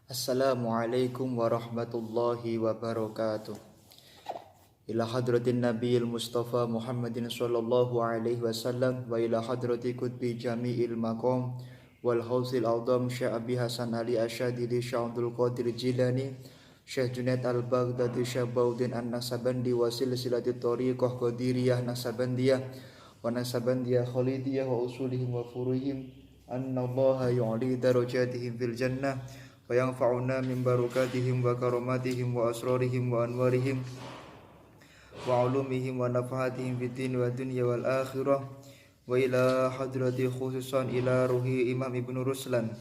Assalamualaikum warahmatullahi wabarakatuh. Ila hadratin Nabiyil Mustafa Muhammadin sallallahu alaihi wasallam wa ila hadrati kutbi jami'il maqam wal hausil a'zam Syekh Abi Hasan Ali Asyadili Syekh Abdul Qadir Jilani Syekh Junaid Al-Baghdadi Syekh Baudin An-Nasabandi wa silsilati thariqah Qadiriyah Nasabandiyah wa Nasabandiyah Khalidiyah wa usulihim wa furuhim annallaha yu'li darajatihim fil jannah wa yanfa'una min barakatihim wa karamatihim wa asrarihim wa anwarihim wa ulumihim wa nafahatihim fid din wa dunya wal akhirah wa ila hadrati khususan ila ruhi Imam Ibnu Ruslan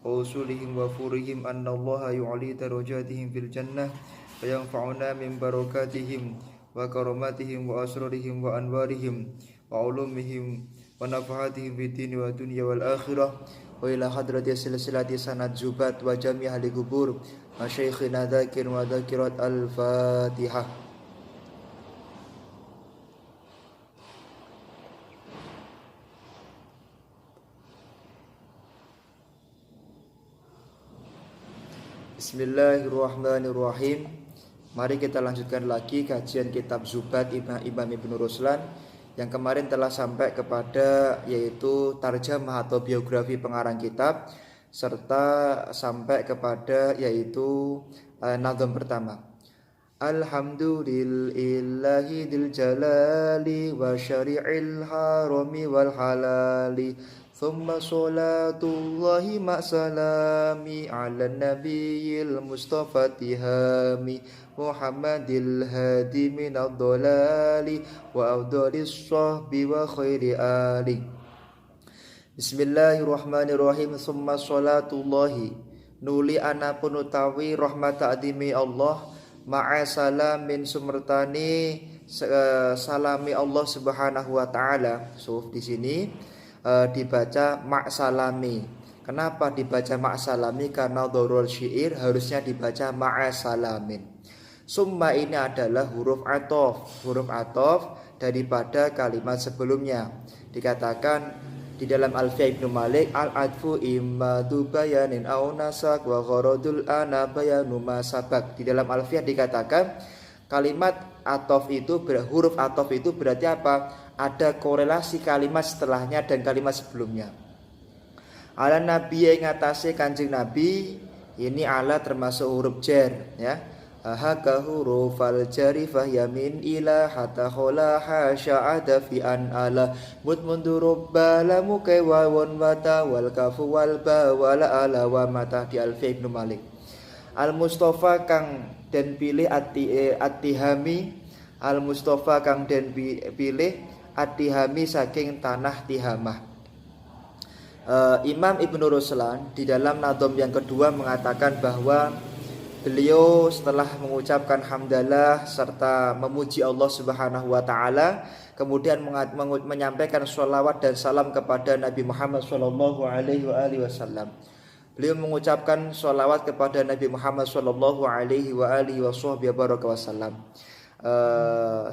wa usulihim wa furihim annallaha yu'li darajatihim fil jannah wa yanfa'una min barakatihim wa karamatihim wa asrarihim wa anwarihim wa ulumihim wa nafahatihim fid din wa dunya wal akhirah wa ila hadrati silsilati sanad zubat wa jami' ahli kubur wa syaikhina dzakir wa dzakirat al-fatihah. Bismillahirrahmanirrahim. Mari kita lanjutkan lagi kajian kitab Zubat Imam Ibnu Ruslan yang kemarin telah sampai kepada yaitu tarjamah atau biografi pengarang kitab serta sampai kepada yaitu nazam pertama. Alhamdulillahi dzil jalali wa syari'il harami wal halali thumma salatullahi ma'salami ala nabiyil mustafa tihami Muhammadil hadi minad dolali wa afdalis sahbi wa khairi ali. Bismillahirrahmanirrahim. Summa salatullahi nuli anapun utawi rahmat ta'dimi Allah ma'a salamin sumertani salami Allah Subhanahu wa taala. Di sini dibaca ma'salami. Kenapa dibaca ma'salami? Karena dhurul syair harusnya dibaca ma'salamin. Summa ini adalah huruf atof daripada kalimat sebelumnya. Dikatakan di dalam Alfiyah Ibnu Malik, al-adfu imma dubayanin au nasak wa gharadul ana bayanu ma sabak. Di dalam Alfiyah dikatakan kalimat atof itu huruf atof itu berarti apa? Ada korelasi kalimat setelahnya dan kalimat sebelumnya. Ala nabi yang ngatasi kanjeng nabi, ini ala termasuk huruf jar ya. Haka hurufal jari fahyamin ila hatta khola hasya'ada fi an ala mutmundurub balamu kewawon wata wal kafu wal ba wala ala wa mata. Di Alfiyah Ibnu Malik. Al-Mustafa kang den pilih at-tihami, Al-Mustafa kang den pilih at-tihami saking tanah Tihamah. Imam Ibnu Ruslan di dalam nadom yang kedua mengatakan bahwa beliau setelah mengucapkan hamdalah serta memuji Allah Subhanahu wa taala, kemudian menyampaikan sholawat dan salam kepada Nabi Muhammad sallallahu alaihi wasallam. Beliau mengucapkan sholawat kepada Nabi Muhammad sallallahu alaihi wasallam.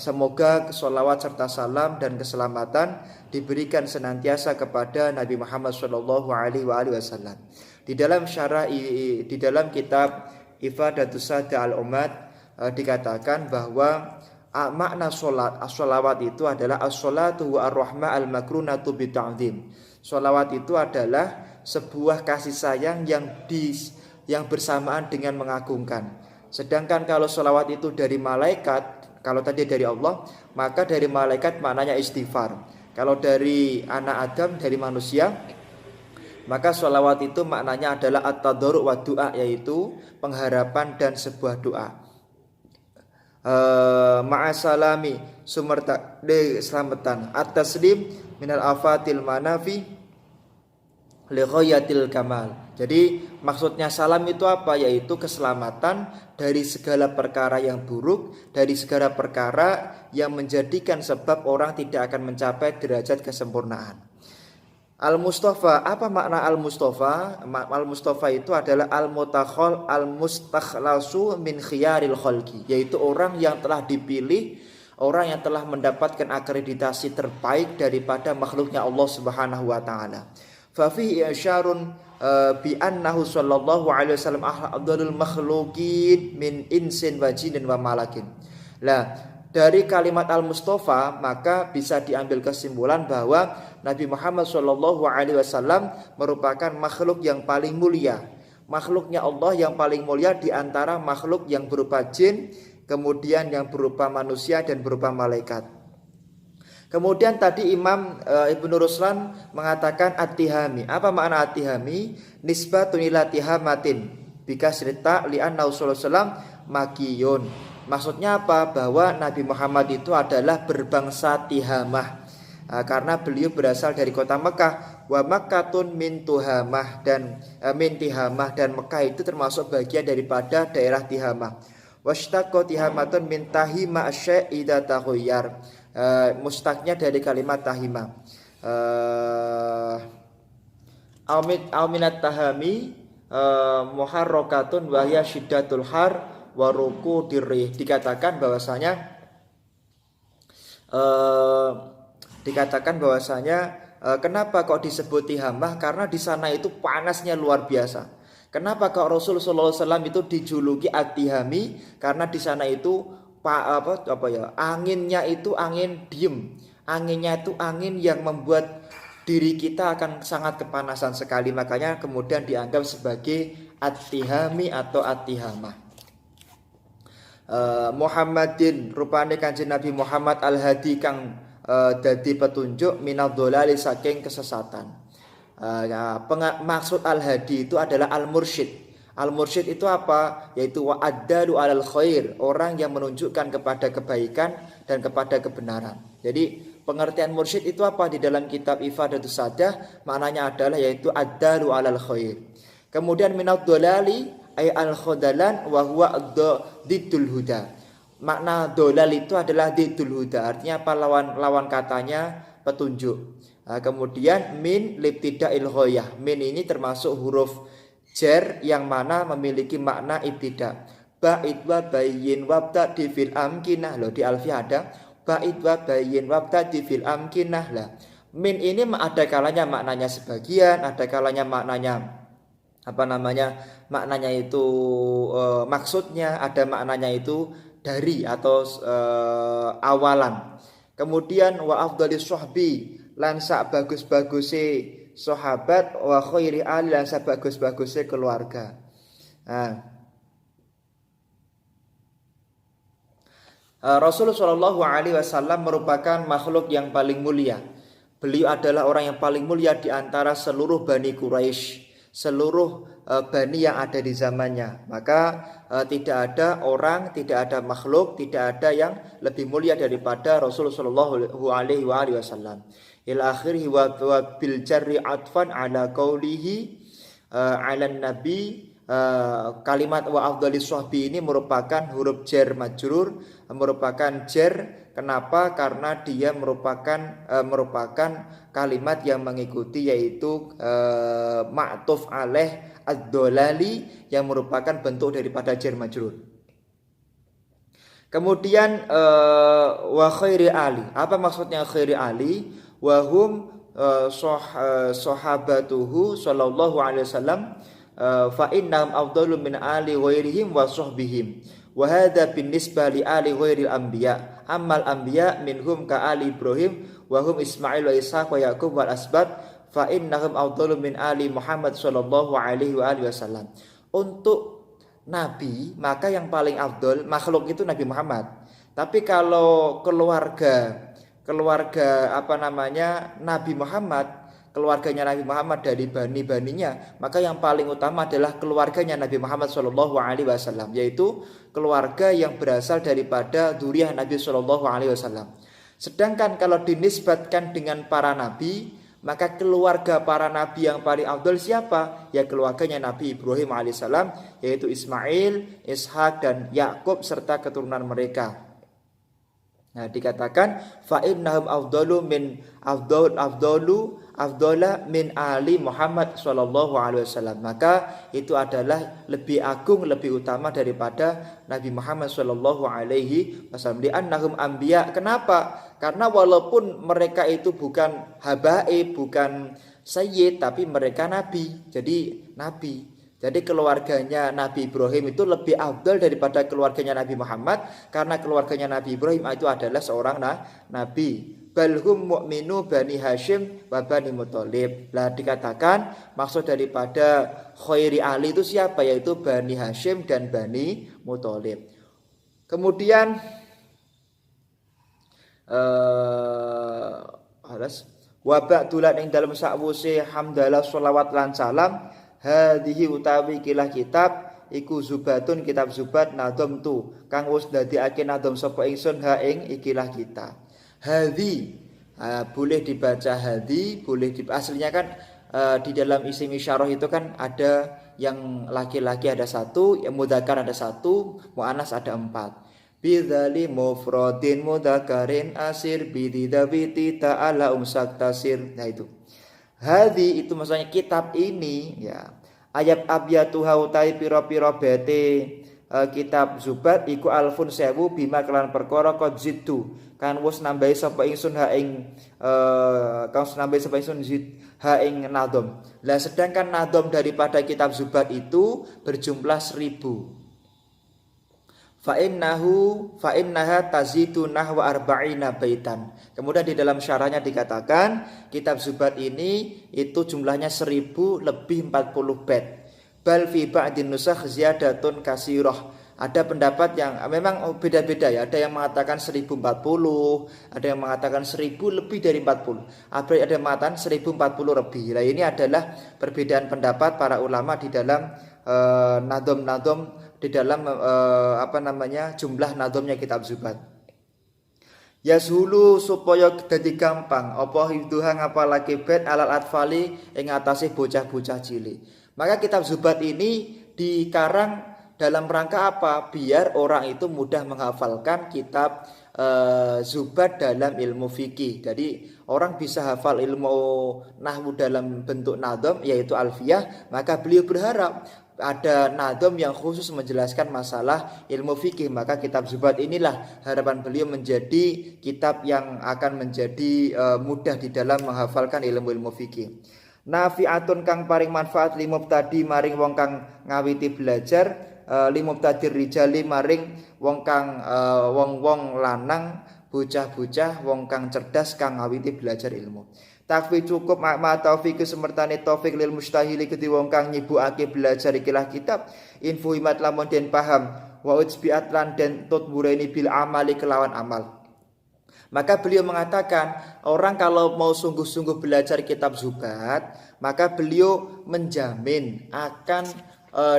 Semoga sholawat serta salam dan keselamatan diberikan senantiasa kepada Nabi Muhammad sallallahu alaihi wasallam. Di dalam kitab Ifadatus Sada al-Umad dikatakan bahwa makna sholawat itu adalah as-sholatu wa ar-rahma al-makrunatu bita'zim. Sholawat itu adalah sebuah kasih sayang yang bersamaan dengan mengagungkan. Sedangkan kalau sholawat itu dari malaikat, kalau tadi dari Allah, maka dari malaikat maknanya istighfar. Kalau dari anak Adam, dari manusia, maka sholawat itu maknanya adalah at-tadarru' wa du'a, yaitu pengharapan dan sebuah doa. Ma'asalami sumerta de selamatan at-taslim minal afatil manafi li ghayatil kamal. Jadi maksudnya salam itu apa? Yaitu keselamatan dari segala perkara yang buruk, dari segala perkara yang menjadikan sebab orang tidak akan mencapai derajat kesempurnaan. Al-Mustafa, apa makna Al-Mustafa? Al-Mustafa itu adalah al-mutakhal al-mustakhlasu min khiyaril khalqi, yaitu orang yang telah dipilih, orang yang telah mendapatkan akreditasi terbaik daripada makhluknya Allah Subhanahu wa taala. Fa fihi isyarun bi annahu sallallahu alaihi wasallam afdalul makhluqin min insin wa jinin wa malakin. Lah, dari kalimat al-Mustafa maka bisa diambil kesimpulan bahwa Nabi Muhammad sallallahu alaihi wasallam merupakan makhluk yang paling mulia. Makhluknya Allah yang paling mulia di antara makhluk yang berupa jin, kemudian yang berupa manusia dan berupa malaikat. Kemudian tadi Imam Ibnu Ruslan mengatakan at-tihami. Apa makna at-tihami? Nisbatun ila tihamatin bikasrita li'annahu sallallahu alaihi wasallam makiyun. Maksudnya apa? Bahwa Nabi Muhammad itu adalah berbangsa Tihamah. Karena beliau berasal dari kota Mekah. Wa Makkatun min Tuhamah dan min Tihamah, dan Mekah itu termasuk bagian daripada daerah Tihamah. Washtaqqa tihamatun min tahima asy-syai' idza taghayyar. Mustaknya dari kalimat tahima. Auminat tahami muharrakatun wa hiya syiddatul har wa ruku dirih. Dikatakan bahwasanya kenapa kok disebut tihamah? Karena di sana itu panasnya luar biasa. Kenapa kok Rasul sallallahu alaihi wasallam itu dijuluki at-tihami? Karena di sana itu anginnya itu angin diem. Anginnya itu angin yang membuat diri kita akan sangat kepanasan sekali. Makanya kemudian dianggap sebagai at-tihami atau at-tihamah. Muhammadin, rupane Kanjeng Nabi Muhammad al-hadi kang dadi petunjuk minadh-dhalali saking kesesatan. Maksud al-hadi itu adalah al-mursyid. Al-mursyid itu apa? Yaitu wa'addalu alal khair, orang yang menunjukkan kepada kebaikan dan kepada kebenaran. Jadi pengertian mursyid itu apa? Di dalam kitab Ifadatus Sadah maknanya adalah yaitu addalu alal khair. Kemudian minadh-dhalali ay al-khadalan wa huwa diddul huda. Makna dolal itu adalah diddul huda. Artinya apa? Lawan katanya petunjuk. Kemudian min libtida'il ghayah. Min ini termasuk huruf jar yang mana memiliki makna ibtida. Ba'id wa bayyin wabtadi fil amkinah. Loh, di Alfiyah ada ba'id wa bayyin wabtadi fil amkinah. Lah, min ini ada kalanya maknanya sebagian, ada kalanya maknanya maknanya itu maksudnya, ada maknanya itu dari atau awalan. Kemudian wa afdalis sahbi, lan sak bagus-baguse sahabat, wa khairi ali, lan sak bagus-baguse keluarga. Rasulullah Shallallahu Alaihi Wasallam merupakan makhluk yang paling mulia. Beliau adalah orang yang paling mulia di antara seluruh Bani Quraisy, seluruh bani yang ada di zamannya. Maka tidak ada orang, tidak ada makhluk, tidak ada yang lebih mulia daripada Rasulullah Shallallahu Alaihi Wasallam. Ila akhirih wa bil jarri atfan ala qaulihi ala nabi. Kalimat wa afdalis sahbi ini merupakan huruf jar majrur, merupakan jar. Kenapa? Karena dia merupakan kalimat yang mengikuti, yaitu ma'tuf alaih ad-dolali, yang merupakan bentuk daripada jar majrur. Kemudian wa khairi ali. Apa maksudnya khairi ali? Wa hum sahabatuhu sallallahu alaihi wasallam fa innahum afdalu min ali ghairihim wa sahbihim. Wa hadza binisbah li ali ghairil anbiya. Ammal anbiya minhum ka ali Ibrahim wa hum Ismail wa Ishaq wa Yaqub wal asbat fa innahum afdalu min ali Muhammad sallallahu alaihi wasallam. Untuk nabi maka yang paling afdal makhluk itu Nabi Muhammad. Tapi kalau keluarga Nabi Muhammad, keluarganya Nabi Muhammad dari bani-baninya, maka yang paling utama adalah keluarganya Nabi Muhammad Shallallahu Alaihi Wasallam, yaitu keluarga yang berasal daripada dzurriyyah Nabi Shallallahu Alaihi Wasallam. Sedangkan kalau dinisbatkan dengan para nabi, maka keluarga para nabi yang paling afdal siapa? Ya keluarganya Nabi Ibrahim alaihissalam, yaitu Ismail, Ishak dan Yakub serta keturunan mereka. Nah, dikatakan fa innahum afdalu min afdala min ali Muhammad sallallahu alaihi wasallam. Maka itu adalah lebih agung, lebih utama daripada Nabi Muhammad sallallahu alaihi wasallam. Di annahum anbiya. Kenapa? Karena walaupun mereka itu bukan habaib, bukan sayyid tapi mereka nabi. Jadi nabi. Jadi keluarganya Nabi Ibrahim itu lebih afdal daripada keluarganya Nabi Muhammad karena keluarganya Nabi Ibrahim itu adalah seorang nabi. Balhum mu'minu Bani Hashim wa Bani Muthalib. Lah dikatakan maksud daripada khairi ahli itu siapa? Yaitu Bani Hashim dan Bani Muthalib. Kemudian wa ba'dulan ing dalem sakwuse hamdalah sholawat lan salam hadhihi utawi kilah kitab iku zubatun kitab zubat nadom tu kang wis dadekake nadom sapa ingsun ha ing ikilah kitab. Hadhi boleh dibaca hadhi, boleh aslinya kan di dalam isim isyarah itu kan ada yang laki-laki ada satu, yang mudzakkar ada satu, muannas ada 4. Bidzali mufradin mudzakkarin asir bididabiti ta'ala umsak tasir. Nah itu. Hadhi itu maksudnya kitab ini ya. Ayat abyatuha utai pira-pira bete kitab zubat iku alfun sewu bima kelan perkara qad ziddu kan wis nambahi sapa ingsun ha ing ha ing nadom. Lah sedangkan nadom daripada kitab zubat itu berjumlah 1000. Fa innaha tazidu nahwa arba'ina baitan. Kemudian di dalam syarahnya dikatakan kitab zubat ini itu jumlahnya 1000 lebih 40 bait. Bal fi ba'din nusakh ziyadatun kasirah. Ada pendapat yang memang beda-beda ya. Ada yang mengatakan 1040, ada yang mengatakan 1000 lebih dari 40. Ada yang mengatakan 1040 lebih. Nah, ini adalah perbedaan pendapat para ulama di dalam nadom-nadom di dalam jumlah nadomnya kitab zubat. Yashulu supaya dadi gampang apa hifdzuha ngapalake bait alal atfali ing atase bocah-bocah cilik. Maka kitab zubat ini dikarang dalam rangka apa? Biar orang itu mudah menghafalkan kitab zubat dalam ilmu fikih. Jadi orang bisa hafal ilmu nahwu dalam bentuk nadom yaitu alfiyah, maka beliau berharap ada nadom yang khusus menjelaskan masalah ilmu fikih, maka kitab zubat inilah harapan beliau menjadi kitab yang akan menjadi mudah di dalam menghafalkan ilmu-ilmu fikih. Nafi'atun kang paring manfaat limubtadi maring wong kang ngawiti belajar, limubtadir rijali maring wong kang wong-wong lanang, bocah-bocah, wong kang cerdas kang ngawiti belajar ilmu. Takfi cukup ma taufik semertane taufik lil mustahili kedhi wong kang nyibukake belajar ikilah kitab info himat lamun den paham wa ujbiat lan den tut bureni bil amali kelawan amal. Maka beliau mengatakan orang kalau mau sungguh-sungguh belajar kitab zubat, maka beliau menjamin akan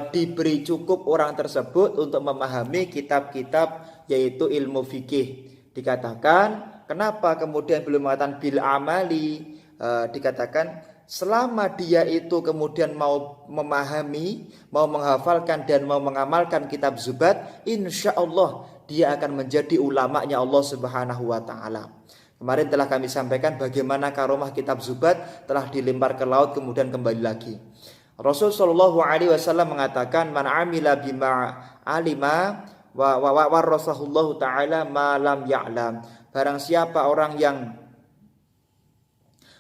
diberi cukup orang tersebut untuk memahami kitab-kitab yaitu ilmu fikih. Dikatakan kenapa kemudian beliau mengatakan bil amali, dikatakan selama dia itu kemudian mau memahami, mau menghafalkan dan mau mengamalkan kitab zubat, insya Allah dia akan menjadi ulamanya Allah Subhanahu wa taala. Kemarin telah kami sampaikan bagaimana karomah kitab zubat telah dilempar ke laut kemudian kembali lagi. Rasul sallallahu alaihi wasallam mengatakan man amila bima alima wa warasahullahu taala ma lam ya'lam. Barang siapa orang yang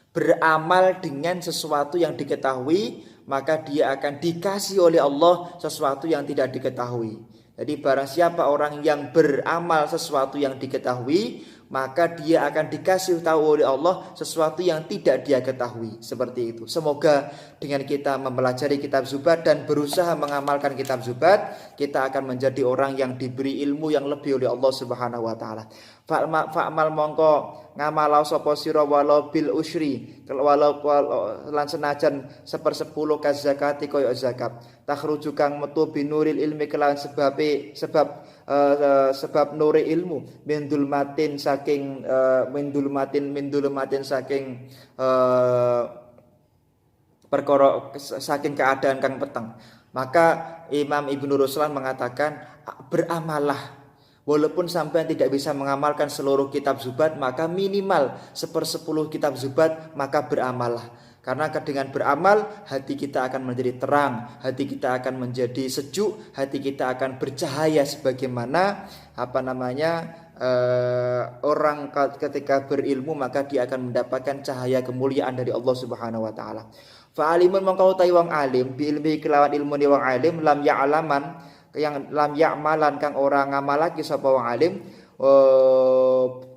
beramal dengan sesuatu yang diketahui, maka dia akan dikasih oleh Allah sesuatu yang tidak diketahui. Jadi barang siapa orang yang beramal sesuatu yang diketahui, maka dia akan dikasih tahu oleh Allah sesuatu yang tidak dia ketahui. Seperti itu. Semoga dengan kita mempelajari kitab zubat dan berusaha mengamalkan kitab zubat, kita akan menjadi orang yang diberi ilmu yang lebih oleh Allah Subhanahu wa taala. Fa'mal mongko ngamalau sapa sira walau bil usri, walau lan senajan 1/10 ka zakati kaya zakat. Takhruju kang metu binuril ilmi kelawan sebab nuri ilmu mindul matin saking perkara saking keadaan kang peteng. Maka Imam Ibnu Ruslan mengatakan beramallah. Walaupun sampai tidak bisa mengamalkan seluruh kitab zubat, maka minimal 1/10 kitab zubat, maka beramallah. Karena dengan beramal, hati kita akan menjadi terang, hati kita akan menjadi sejuk, hati kita akan bercahaya sebagaimana orang ketika berilmu maka dia akan mendapatkan cahaya kemuliaan dari Allah Subhanahu wa taala. Fa alimun mongko utawi wong alim bi ilmi kelawan ilmune wong alim lam ya'laman yang lam ya'malan kang ora ngamalake sapa wong alim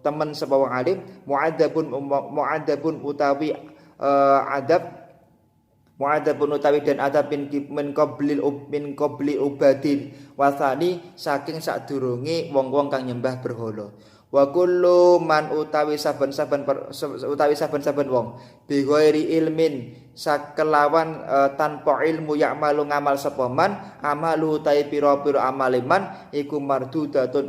temen sapa wong alim muadzabun utawi adab muadzabun utawi dan adab min qabli ubadin wasani saking sadurunge wong-wong kang nyembah berhala. Wa kullu man utawi saben-saben wong bi ghairi ilmin sakelawan tanpa ilmu ya'malu ngamal sapa man amalu utawi pira-pira amale man iku mardudatun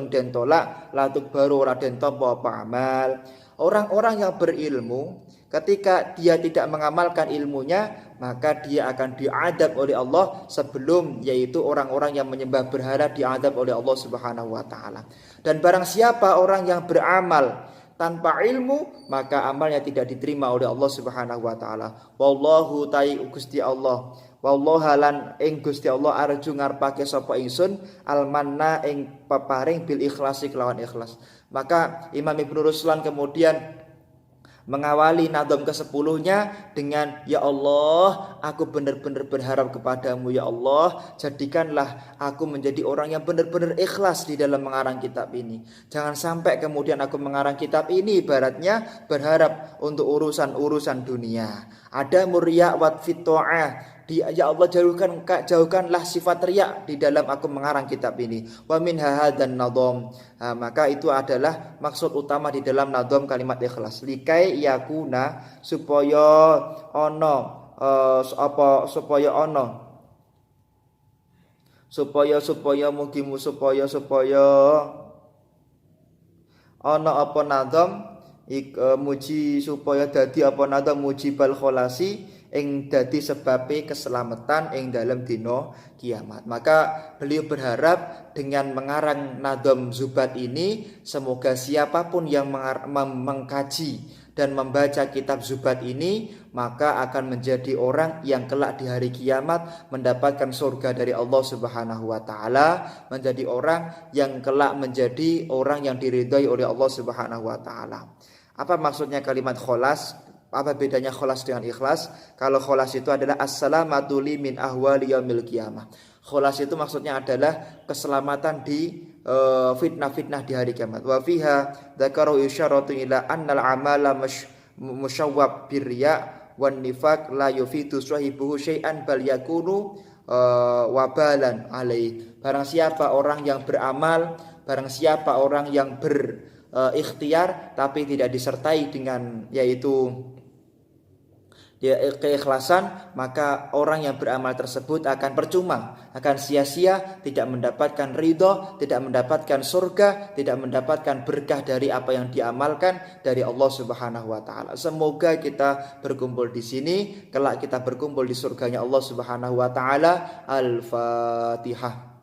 den tolak latuk baru ora den tampa apa amal. Orang-orang yang berilmu ketika dia tidak mengamalkan ilmunya maka dia akan diadab oleh Allah sebelum yaitu orang-orang yang menyembah berhala diadab oleh Allah Subhanahu wa taala. Dan barang siapa orang yang beramal tanpa ilmu maka amalnya tidak diterima oleh Allah Subhanahu wa taala. Wallahu ta'i Gusti Allah. Wallahalan ing Gusti Allah arju ngarepake sapa ingsun almanna ing peparing bil ikhlasi kelawan ikhlas. Maka Imam Ibnu Ruslan kemudian mengawali nadom ke-10-nya dengan ya Allah, aku benar-benar berharap kepadamu ya Allah, jadikanlah aku menjadi orang yang benar-benar ikhlas di dalam mengarang kitab ini. Jangan sampai kemudian aku mengarang kitab ini ibaratnya berharap untuk urusan-urusan dunia. Ada murya wat fito'ah. Ya Allah jauhkanlah sifat riya di dalam aku mengarang kitab ini. Wa min hadan nadom. Maka itu adalah maksud utama di dalam nadom kalimat ikhlas. Likai yakuna supaya ono supaya mugimu supaya ono apa nadom muji supaya dadi apa nadom mujibal kholasi ing dadi sebabe keselamatan ing dalam dina kiamat. Maka beliau berharap dengan mengarang nadom Zubat ini semoga siapapun yang mengkaji dan membaca kitab Zubat ini maka akan menjadi orang yang kelak di hari kiamat mendapatkan surga dari Allah Subhanahu wa taala, menjadi orang yang kelak menjadi orang yang diridhai oleh Allah Subhanahu wa taala. Apa maksudnya kalimat kholas? Apa bedanya kholas dengan ikhlas? Kalau kholas itu adalah as-salamatu li min ahwali yaumil qiyamah. Kholas itu maksudnya adalah keselamatan di fitnah-fitnah di hari kiamat. Wa fiha dzakaru isyaratu ila annal amala musyawwab birriya wan nifaq la yufidu sahibuhu syai'an bal yakunu wabalan alaih. Barang siapa orang yang beramal, barang siapa orang yang berikhtiar tapi tidak disertai dengan yaitu keikhlasan, maka orang yang beramal tersebut akan percuma, akan sia-sia, tidak mendapatkan ridho, tidak mendapatkan surga, tidak mendapatkan berkah dari apa yang diamalkan dari Allah Subhanahu wa taala. Semoga kita berkumpul di sini, kelak kita berkumpul di surganya Allah Subhanahu wa taala. Al-Fatihah.